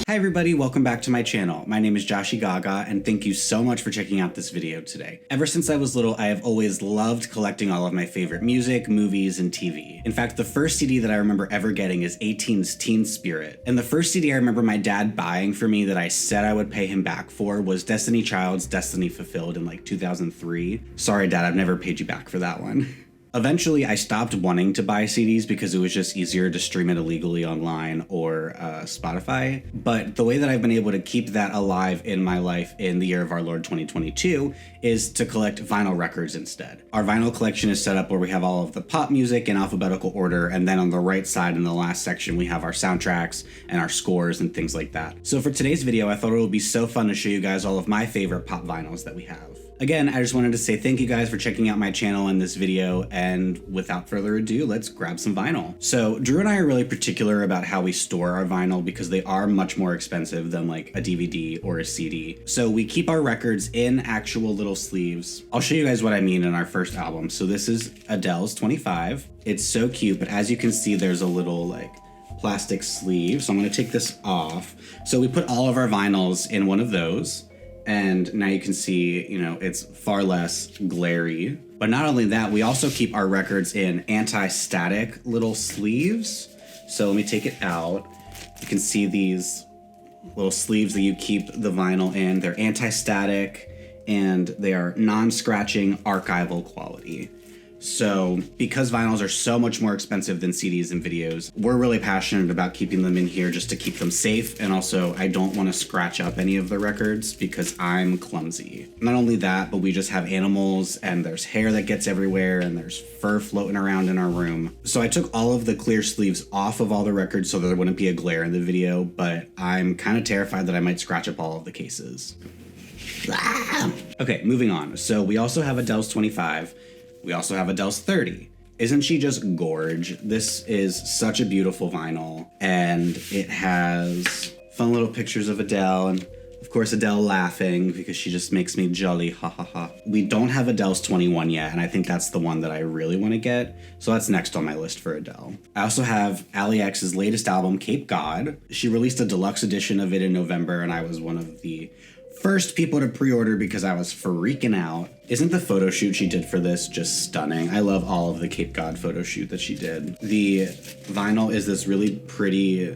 Hi everybody, welcome back to my channel. My name is Joshi Gaga, and thank you so much for checking out this video today. Ever since I was little, I have always loved collecting all of my favorite music, movies, and TV. In fact, the first CD that I remember ever getting is 18's Teen Spirit. And the first CD I remember my dad buying for me that I said I would pay him back for was Destiny Child's Destiny Fulfilled in like 2003. Sorry Dad, I've never paid you back for that one. Eventually, I stopped wanting to buy CDs because it was just easier to stream it illegally online or Spotify. But the way that I've been able to keep that alive in my life in the year of our Lord 2022 is to collect vinyl records instead. Our vinyl collection is set up where we have all of the pop music in alphabetical order, and then on the right side in the last section, we have our soundtracks and our scores and things like that. So for today's video, I thought it would be so fun to show you guys all of my favorite pop vinyls that we have. Again, I just wanted to say thank you guys for checking out my channel in this video, and without further ado, let's grab some vinyl. So Drew and I are really particular about how we store our vinyl because they are much more expensive than like a DVD or a CD. So we keep our records in actual little sleeves. I'll show you guys what I mean in our first album. So this is Adele's 25. It's so cute, but as you can see, there's a little like plastic sleeve. So I'm gonna take this off. So we put all of our vinyls in one of those. And now you can see, it's far less glary. But not only that, we also keep our records in anti-static little sleeves. So let me take it out. You can see these little sleeves that you keep the vinyl in. They're anti-static and they are non-scratching archival quality. So because vinyls are so much more expensive than CDs and videos, we're really passionate about keeping them in here just to keep them safe. And also, I don't want to scratch up any of the records because I'm clumsy. Not only that, but we just have animals and there's hair that gets everywhere and there's fur floating around in our room. So I took all of the clear sleeves off of all the records so there wouldn't be a glare in the video, but I'm kind of terrified that I might scratch up all of the cases. Okay, moving on. So we also have Adele's 25. We also have Adele's 30. Isn't she just gorge? This is such a beautiful vinyl, and it has fun little pictures of Adele, and of course Adele laughing because she just makes me jolly, ha ha ha. We don't have Adele's 21 yet, and I think that's the one that I really want to get, so that's next on my list for Adele. I also have Ali X's latest album, Cape God. She released a deluxe edition of it in November, and I was one of the first people to pre-order because I was freaking out. Isn't the photo shoot she did for this just stunning? I love all of the Cape God photo shoot that she did. The vinyl is this really pretty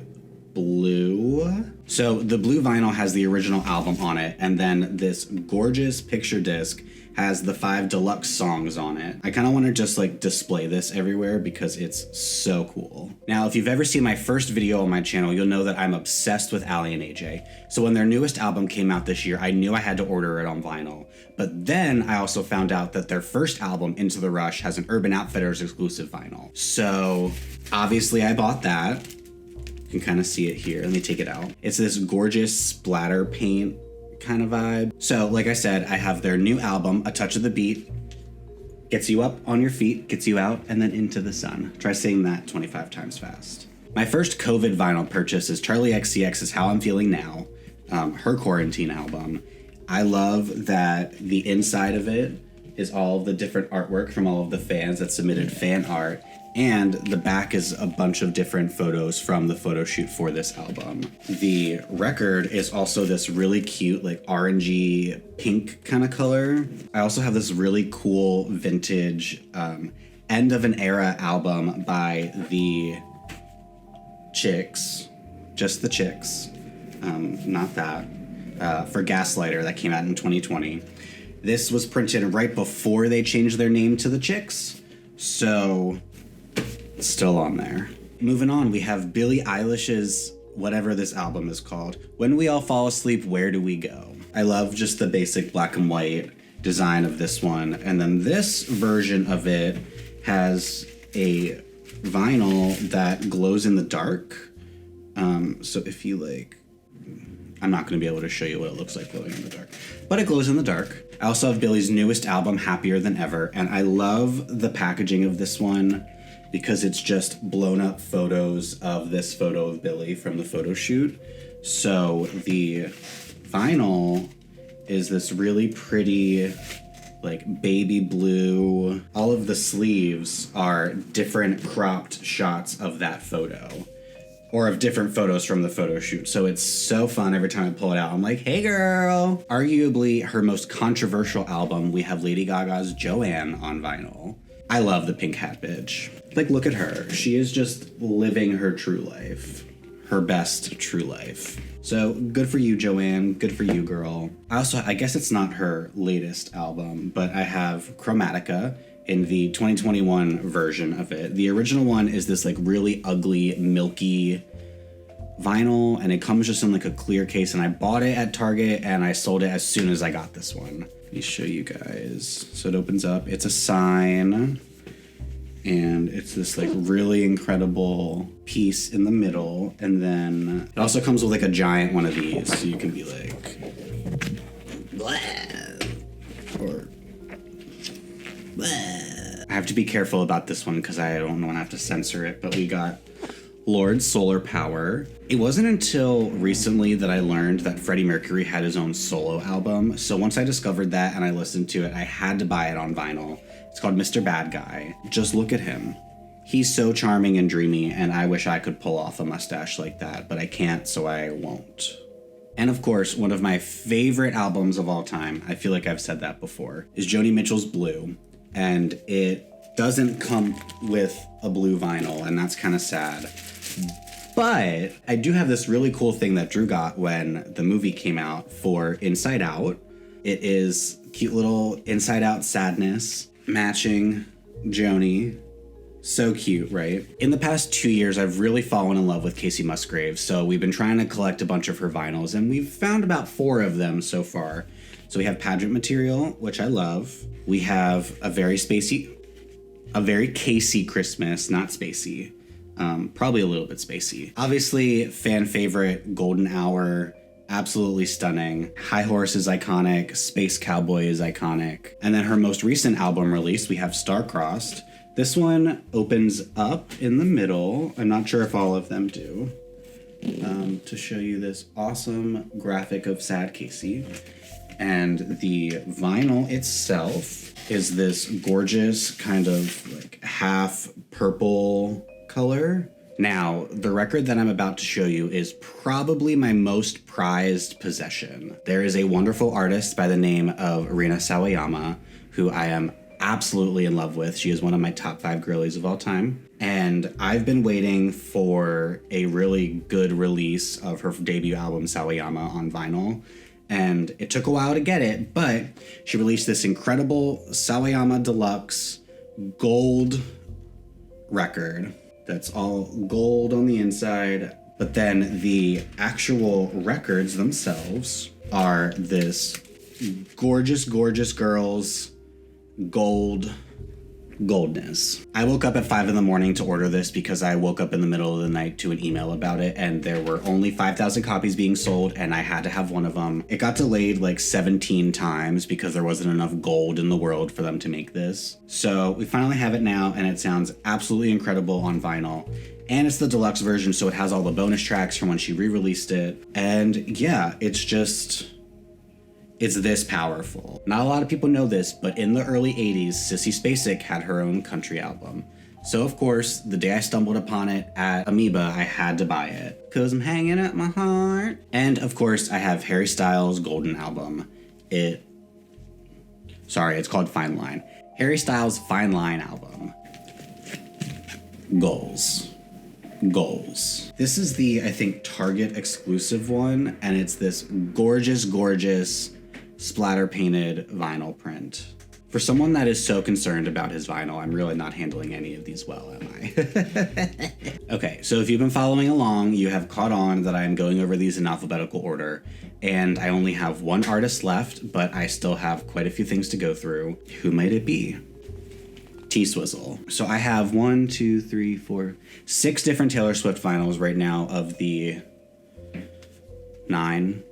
blue. So the blue vinyl has the original album on it, and then this gorgeous picture disc has the 5 deluxe songs on it. I kind of want to just like display this everywhere because it's so cool. Now, if you've ever seen my first video on my channel, you'll know that I'm obsessed with Ali and AJ. So when their newest album came out this year, I knew I had to order it on vinyl. But then I also found out that their first album, Into the Rush, has an Urban Outfitters exclusive vinyl. So obviously I bought that. You can kind of see it here. Let me take it out. It's this gorgeous splatter paint kind of vibe. So like I said, I have their new album, A Touch of the Beat. Gets you up on your feet, gets you out, and then into the sun. Try saying that 25 times fast. My first COVID vinyl purchase is Charli XCX's How I'm Feeling Now, her quarantine album. I love that the inside of it is all of the different artwork from all of the fans that submitted fan art, and the back is a bunch of different photos from the photo shoot for this album. The record is also this really cute, like orangey pink kind of color. I also have this really cool vintage end of an era album by the Chicks, just the Chicks, not that, for Gaslighter that came out in 2020. This was printed right before they changed their name to the Chicks, so it's still on there. Moving on, we have Billie Eilish's whatever this album is called, When We All Fall Asleep, Where Do We Go? I love just the basic black and white design of this one, and then this version of it has a vinyl that glows in the dark. So if you like, I'm not going to be able to show you what it looks like glowing in the dark, but it glows in the dark. I also have Billie's newest album, Happier Than Ever, and I love the packaging of this one because it's just blown up photos of this photo of Billie from the photo shoot. So the vinyl is this really pretty, like baby blue. All of the sleeves are different cropped shots of that photo. or of different photos from the photo shoot. So it's so fun every time I pull it out. I'm like, hey girl. Arguably her most controversial album, we have Lady Gaga's Joanne on vinyl. I love the pink hat bitch. Like, look at her. She is just living her true life. Her best true life. So good for you, Joanne. Good for you, girl. I guess it's not her latest album, but I have Chromatica in the 2021 version of it. The original one is this like really ugly, milky vinyl, and it comes just in like a clear case, and I bought it at Target and I sold it as soon as I got this one. Let me show you guys. So it opens up, it's a sign, and it's this like really incredible piece in the middle, and then it also comes with like a giant one of these, so you can be like, blah, or blah. I have to be careful about this one because I don't want to have to censor it, but we got Lord Solar Power. It wasn't until recently that I learned that Freddie Mercury had his own solo album, so once I discovered that and I listened to it, I had to buy it on vinyl. It's called Mr. Bad Guy. Just look at him. He's so charming and dreamy, and I wish I could pull off a mustache like that, but I can't, so I won't. And of course, one of my favorite albums of all time, I feel like I've said that before, is Joni Mitchell's Blue. And it doesn't come with a blue vinyl, and that's kind of sad. But I do have this really cool thing that Drew got when the movie came out for Inside Out. It is cute little Inside Out sadness matching Joni. So cute, right? In the past 2 years, I've really fallen in love with Kacey Musgraves, so we've been trying to collect a bunch of her vinyls, and we've found about 4 of them so far. So we have Pageant Material, which I love. We have a very Kacey Christmas, not spacey. Probably a little bit spacey. Obviously, fan favorite, Golden Hour, absolutely stunning. High Horse is iconic, Space Cowboy is iconic. And then her most recent album release, we have Star-Crossed. This one opens up in the middle. I'm not sure if all of them do. To show you this awesome graphic of Sad Kacey. And the vinyl itself is this gorgeous kind of like half purple color. Now, the record that I'm about to show you is probably my most prized possession. There is a wonderful artist by the name of Rina Sawayama, who I am absolutely in love with. She is one of my top 5 girlies of all time. And I've been waiting for a really good release of her debut album, Sawayama, on vinyl. And it took a while to get it, but she released this incredible Sawayama Deluxe gold record that's all gold on the inside. But then the actual records themselves are this gorgeous, gorgeous girls goldness. I woke up at 5 in the morning to order this because I woke up in the middle of the night to an email about it, and there were only 5,000 copies being sold, and I had to have one of them. It got delayed like 17 times because there wasn't enough gold in the world for them to make this. So we finally have it now, and it sounds absolutely incredible on vinyl. And it's the deluxe version, so it has all the bonus tracks from when she re-released it. And yeah, it's this powerful. Not a lot of people know this, but in the early 80s, Sissy Spacek had her own country album. So of course, the day I stumbled upon it at Amoeba, I had to buy it. 'Cause I'm hanging up my heart. And of course, I have Harry Styles' Golden album. It's called Fine Line. Harry Styles' Fine Line album. Goals. This is the, I think, Target exclusive one, and it's this gorgeous, gorgeous splatter painted vinyl print. For someone that is so concerned about his vinyl, I'm really not handling any of these well, am I? Okay, so if you've been following along, you have caught on that I am going over these in alphabetical order, and I only have one artist left, but I still have quite a few things to go through. Who might it be? T-Swizzle. So I have 6 different Taylor Swift vinyls right now of the 9.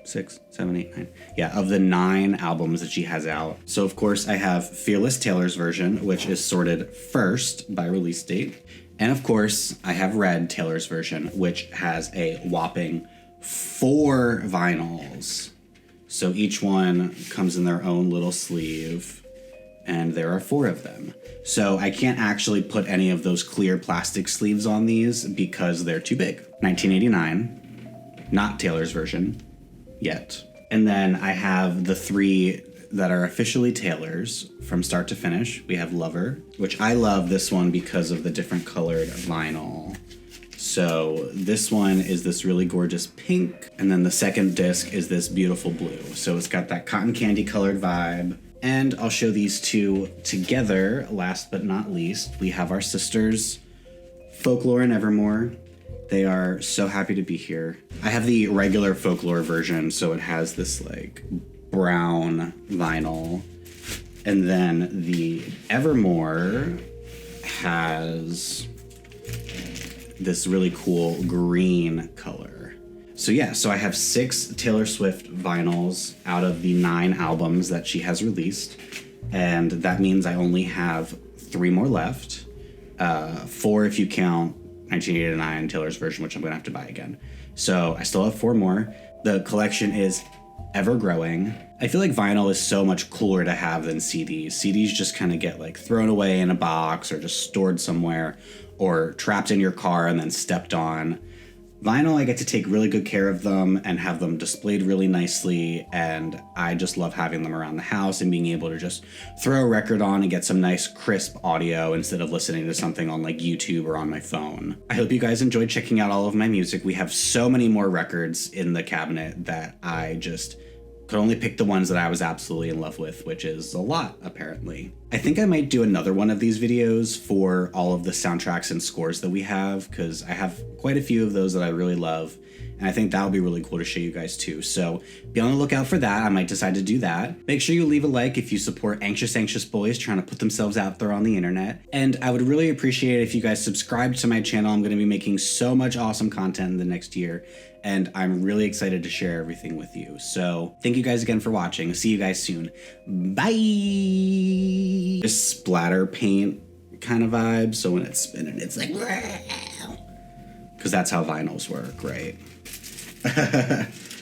6, 7, 8, 9. Yeah, of the 9 albums that she has out. So of course I have Fearless Taylor's version, which is sorted first by release date. And of course I have Red Taylor's version, which has a whopping 4 vinyls. So each one comes in their own little sleeve. and there are 4 of them. So I can't actually put any of those clear plastic sleeves on these because they're too big. 1989, not Taylor's version yet. And then I have the 3 that are officially Taylor's from start to finish. We have Lover, which I love this one because of the different colored vinyl. So this one is this really gorgeous pink, and then the second disc is this beautiful blue. So it's got that cotton candy colored vibe. And I'll show these 2 together. Last but not least, we have our sisters, Folklore and Evermore. They are so happy to be here. I have the regular Folklore version, so it has this like brown vinyl. And then the Evermore has this really cool green color. So yeah, so I have 6 Taylor Swift vinyls out of the 9 albums that she has released. And that means I only have 3 more left. 4 if you count 1989 Taylor's version, which I'm gonna have to buy again. So I still have 4 more. The collection is ever growing. I feel like vinyl is so much cooler to have than CDs. CDs just kind of get like thrown away in a box or just stored somewhere or trapped in your car and then stepped on. Vinyl, I get to take really good care of them and have them displayed really nicely, and I just love having them around the house and being able to just throw a record on and get some nice crisp audio instead of listening to something on like YouTube or on my phone. I hope you guys enjoyed checking out all of my music. We have so many more records in the cabinet that I just could only pick the ones that I was absolutely in love with, which is a lot, apparently. I think I might do another one of these videos for all of the soundtracks and scores that we have, because I have quite a few of those that I really love, and I think that would be really cool to show you guys too. So be on the lookout for that. I might decide to do that. Make sure you leave a like if you support Anxious Boys trying to put themselves out there on the internet. And I would really appreciate it if you guys subscribe to my channel. I'm going to be making so much awesome content in the next year, and I'm really excited to share everything with you. So thank you guys again for watching. See you guys soon. Bye! Just splatter paint kind of vibe. So when it's spinning, it's like, because that's how vinyls work, right?